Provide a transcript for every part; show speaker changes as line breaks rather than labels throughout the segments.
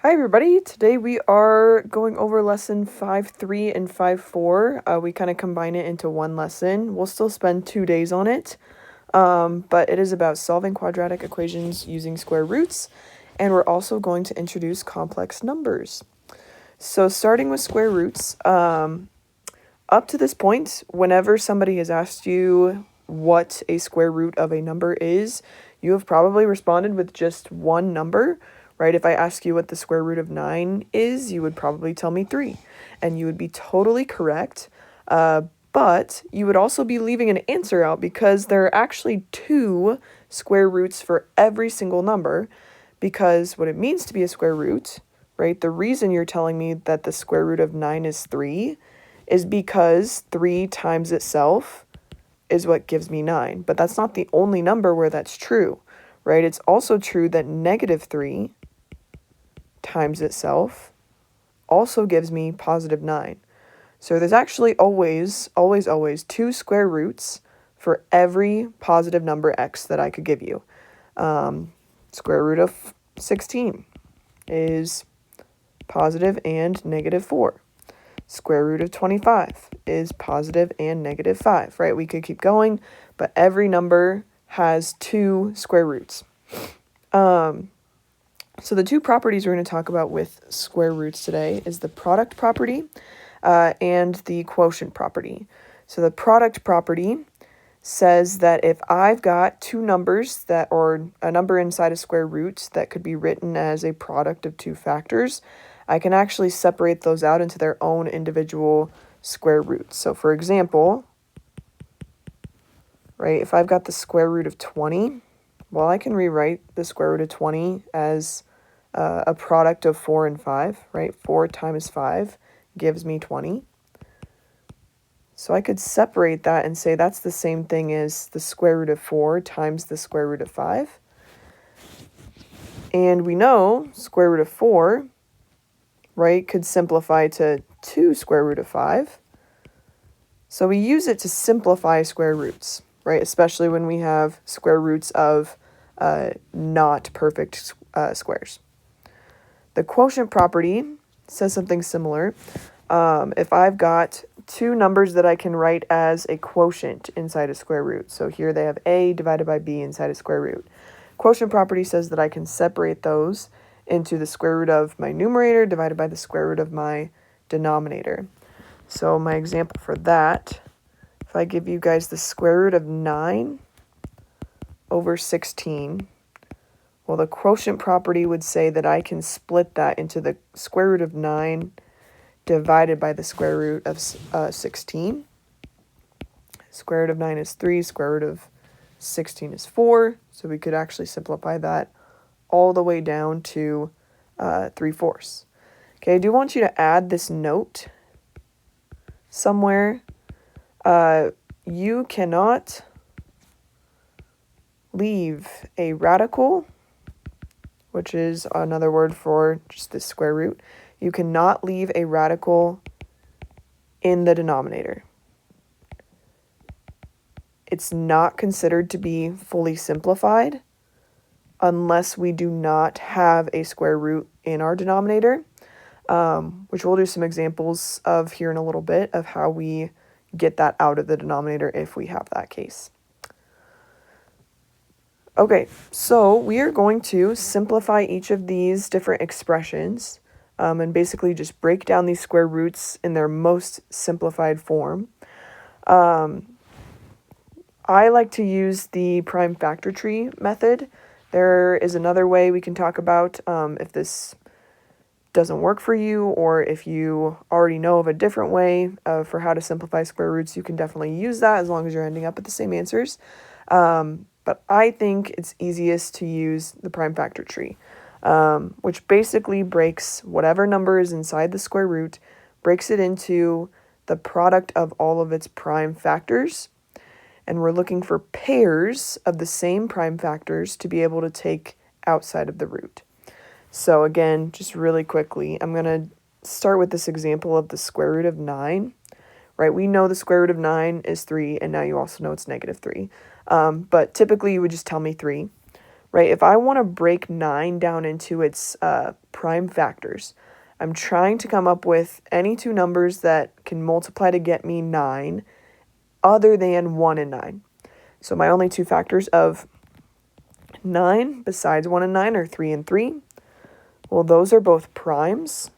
Hi everybody, today we are going over lesson 5.3 and 5.4. We kind of combine it into one lesson. We'll still spend 2 days on it, but it is about solving quadratic equations using square roots, and we're also going to introduce complex numbers. So starting with square roots, up to this point, whenever somebody has asked you what a square root of a number is, you have probably responded with just one number, right? If I ask you what the square root of 9 is, you would probably tell me 3, and you would be totally correct. But you would also be leaving an answer out because there are actually 2 square roots for every single number, because what it means to be a square root, right? The reason you're telling me that the square root of 9 is 3 is because 3 times itself is what gives me 9. But that's not the only number where that's true, right? It's also true that negative 3 times itself also gives me positive 9. So there's actually always 2 square roots for every positive number x that I could give you. Square root of 16 is positive and negative 4. Square root of 25 is positive and negative 5, right? We could keep going, but every number has 2 square roots. So the 2 properties we're going to talk about with square roots today is the product property and the quotient property. So the product property says that if I've got 2 numbers or a number inside a square root that could be written as a product of 2 factors, I can actually separate those out into their own individual square roots. So for example, right, if I've got the square root of 20, well, I can rewrite the square root of 20 as a product of 4 and 5, right? 4 times 5 gives me 20. So I could separate that and say that's the same thing as the square root of 4 times the square root of 5. And we know square root of 4, right, could simplify to 2 square root of 5. So we use it to simplify square roots, right, especially when we have square roots of not perfect squares. The quotient property says something similar. If I've got 2 numbers that I can write as a quotient inside a square root, so here they have a divided by b inside a square root. Quotient property says that I can separate those into the square root of my numerator divided by the square root of my denominator. So my example for that, if I give you guys the square root of 9 over 16, well, the quotient property would say that I can split that into the square root of 9 divided by the square root of 16. Square root of 9 is 3, square root of 16 is 4, so we could actually simplify that all the way down to 3/4. Okay, I do want you to add this note somewhere. You cannot leave a radical, which is another word for just the square root. You cannot leave a radical in the denominator. It's not considered to be fully simplified unless we do not have a square root in our denominator, which we'll do some examples of here in a little bit of how we get that out of the denominator if we have that case. Okay, so we are going to simplify each of these different expressions and basically just break down these square roots in their most simplified form. I like to use the prime factor tree method. There is another way we can talk about if this doesn't work for you, or if you already know of a different way for how to simplify square roots, you can definitely use that as long as you're ending up at the same answers. But I think it's easiest to use the prime factor tree, which basically breaks whatever number is inside the square root, breaks it into the product of all of its prime factors. And we're looking for pairs of the same prime factors to be able to take outside of the root. So again, just really quickly, I'm going to start with this example of the square root of 9. Right, we know the square root of 9 is 3, and now you also know it's negative 3. But typically you would just tell me 3. right? If I want to break 9 down into its prime factors, I'm trying to come up with any two numbers that can multiply to get me 9 other than 1 and 9. So my only two factors of 9 besides 1 and 9 are 3 and 3. Well, those are both primes.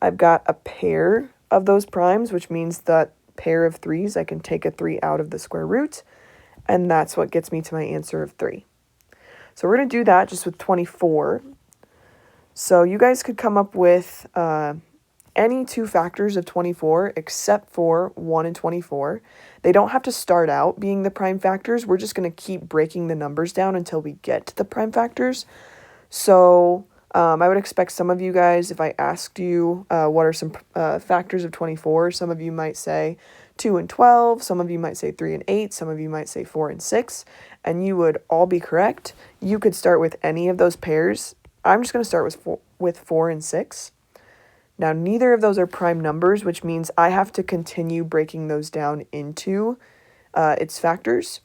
I've got a pair of those primes, which means that pair of 3s, I can take a 3 out of the square root, and that's what gets me to my answer of 3. So we're going to do that just with 24. So you guys could come up with any two factors of 24 except for 1 and 24. They don't have to start out being the prime factors. We're just going to keep breaking the numbers down until we get to the prime factors. So I would expect some of you guys, if I asked you what are some factors of 24, some of you might say 2 and 12, some of you might say 3 and 8, some of you might say 4 and 6, and you would all be correct. You could start with any of those pairs. I'm just going to start with 4 and 6. Now, neither of those are prime numbers, which means I have to continue breaking those down into its factors.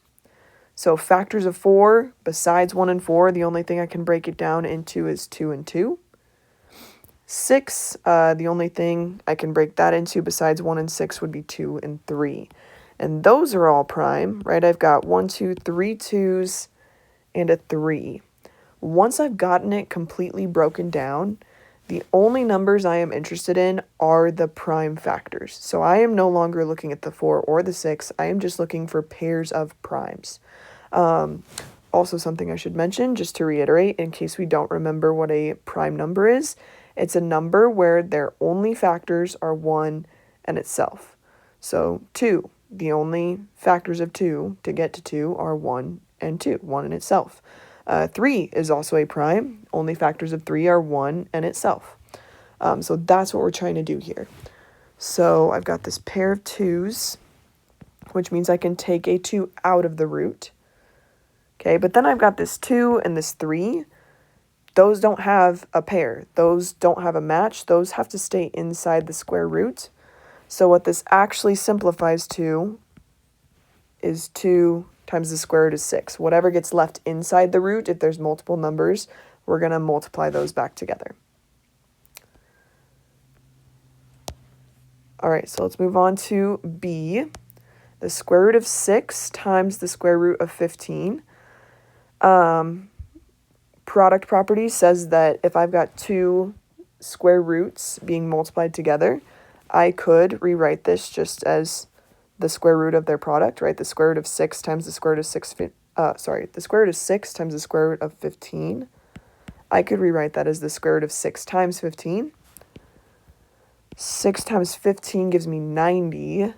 So factors of 4, besides 1 and 4, the only thing I can break it down into is 2 and 2. 6, the only thing I can break that into besides 1 and 6 would be 2 and 3. And those are all prime, right? I've got 1, 2, 3 2s and a 3. Once I've gotten it completely broken down, the only numbers I am interested in are the prime factors. So I am no longer looking at the 4 or the 6. I am just looking for pairs of primes. Also, something I should mention, just to reiterate, in case we don't remember what a prime number is, it's a number where their only factors are 1 and itself. So 2, the only factors of 2 to get to 2 are 1 and 2, 1 and itself. 3 is also a prime. Only factors of 3 are 1 and itself. So that's what we're trying to do here. So I've got this pair of 2s, which means I can take a 2 out of the root. Okay, but then I've got this 2 and this 3. Those don't have a pair. Those don't have a match. Those have to stay inside the square root. So what this actually simplifies to is 2 times the square root of 6. Whatever gets left inside the root, if there's multiple numbers, we're going to multiply those back together. All right, so let's move on to B. The square root of 6 times the square root of 15. Product property says that if I've got two square roots being multiplied together, I could rewrite this just as the square root of their product, right? The square root of 6 times the square root of the square root of 6 times the square root of 15. I could rewrite that as the square root of 6 times 15. 6 times 15 gives me 90.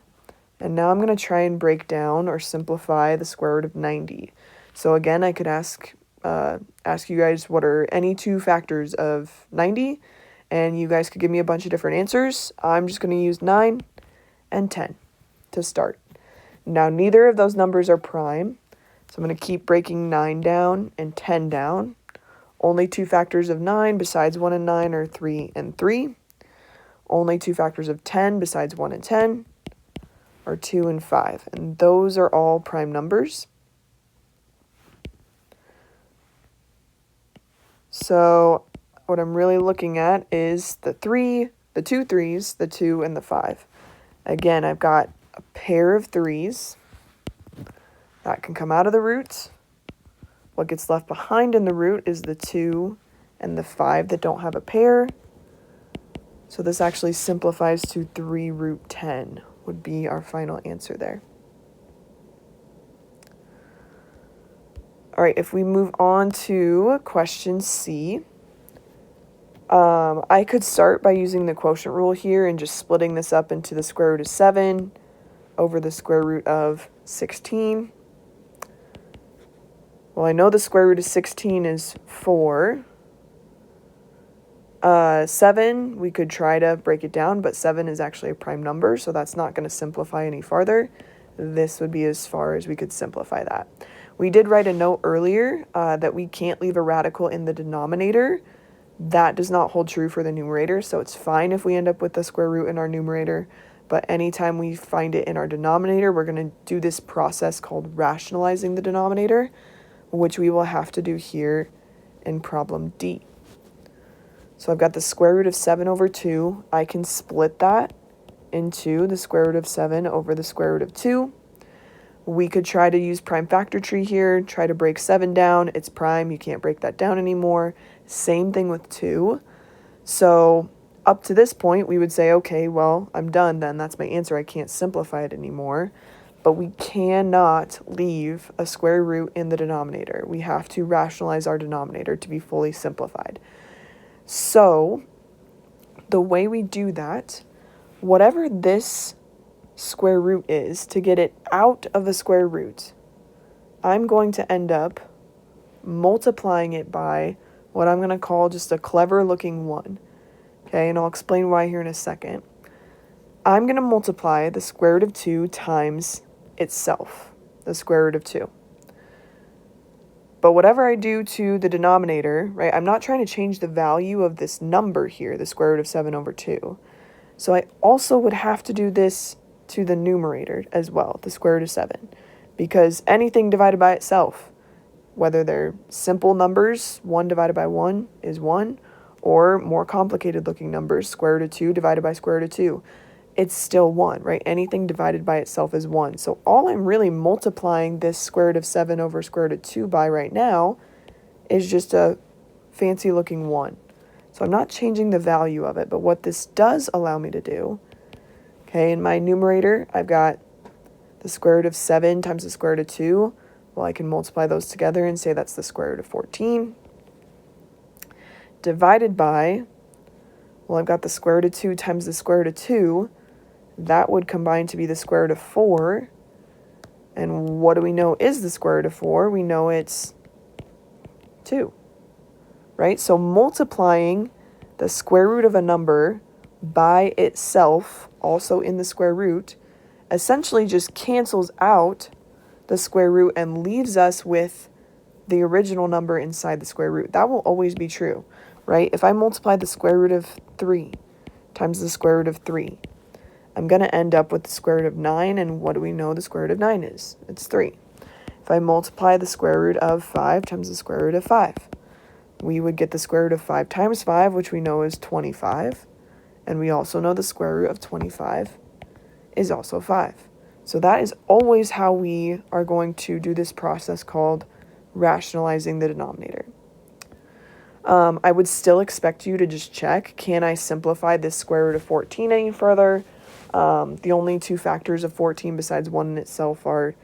And now I'm going to try and break down or simplify the square root of 90. So again, I could ask you guys what are any two factors of 90, and you guys could give me a bunch of different answers. I'm just going to use 9 and 10 to start. Now, neither of those numbers are prime, so I'm going to keep breaking 9 down and 10 down. Only two factors of 9 besides 1 and 9 are 3 and 3. Only two factors of 10 besides 1 and 10 are 2 and 5, and those are all prime numbers. So what I'm really looking at is the 3, the two 3s, the 2, and the 5. Again, I've got a pair of 3s that can come out of the root. What gets left behind in the root is the 2 and the 5 that don't have a pair. So this actually simplifies to 3 root 10 would be our final answer there. All right, if we move on to question C, I could start by using the quotient rule here and just splitting this up into the square root of 7 over the square root of 16. Well, I know the square root of 16 is 4. 7, we could try to break it down, but 7 is actually a prime number, so that's not going to simplify any farther. This would be as far as we could simplify that. We did write a note earlier that we can't leave a radical in the denominator. That does not hold true for the numerator, so it's fine if we end up with the square root in our numerator, but anytime we find it in our denominator, we're going to do this process called rationalizing the denominator, which we will have to do here in problem D. So I've got the square root of 7 over 2. I can split that into the square root of 7 over the square root of 2. We could try to use prime factor tree here, try to break 7 down. It's prime, you can't break that down anymore. Same thing with 2. So up to this point, we would say, okay, well, I'm done then. That's my answer. I can't simplify it anymore. But we cannot leave a square root in the denominator. We have to rationalize our denominator to be fully simplified. So the way we do that, whatever this square root is, to get it out of a square root, I'm going to end up multiplying it by what I'm going to call just a clever looking 1. Okay, and I'll explain why here in a second. I'm going to multiply the square root of 2 times itself, the square root of 2. But whatever I do to the denominator, right, I'm not trying to change the value of this number here, the square root of 7 over 2. So I also would have to do this to the numerator as well, the square root of 7, because anything divided by itself, whether they're simple numbers, 1 divided by 1 is 1, or more complicated looking numbers, square root of 2 divided by square root of 2, it's still 1, right? Anything divided by itself is 1. So all I'm really multiplying this square root of 7 over square root of 2 by right now is just a fancy looking 1. So I'm not changing the value of it, but what this does allow me to do, okay, in my numerator, I've got the square root of 7 times the square root of 2. Well, I can multiply those together and say that's the square root of 14. Divided by, well, I've got the square root of 2 times the square root of 2. That would combine to be the square root of 4. And what do we know is the square root of 4? We know it's 2, right? So multiplying the square root of a number by itself, also in the square root, essentially just cancels out the square root and leaves us with the original number inside the square root. That will always be true, right? If I multiply the square root of 3 times the square root of 3, I'm going to end up with the square root of 9, and what do we know the square root of 9 is? It's 3. If I multiply the square root of 5 times the square root of 5, we would get the square root of 5 times 5, which we know is 25, and we also know the square root of 25 is also 5. So that is always how we are going to do this process called rationalizing the denominator. I would still expect you to just check, can I simplify this square root of 14 any further? The only two factors of 14 besides 1 in itself are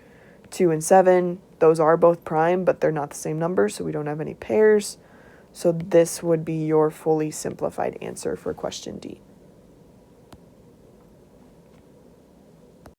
2 and 7. Those are both prime, but they're not the same number, so we don't have any pairs. So this would be your fully simplified answer for question D.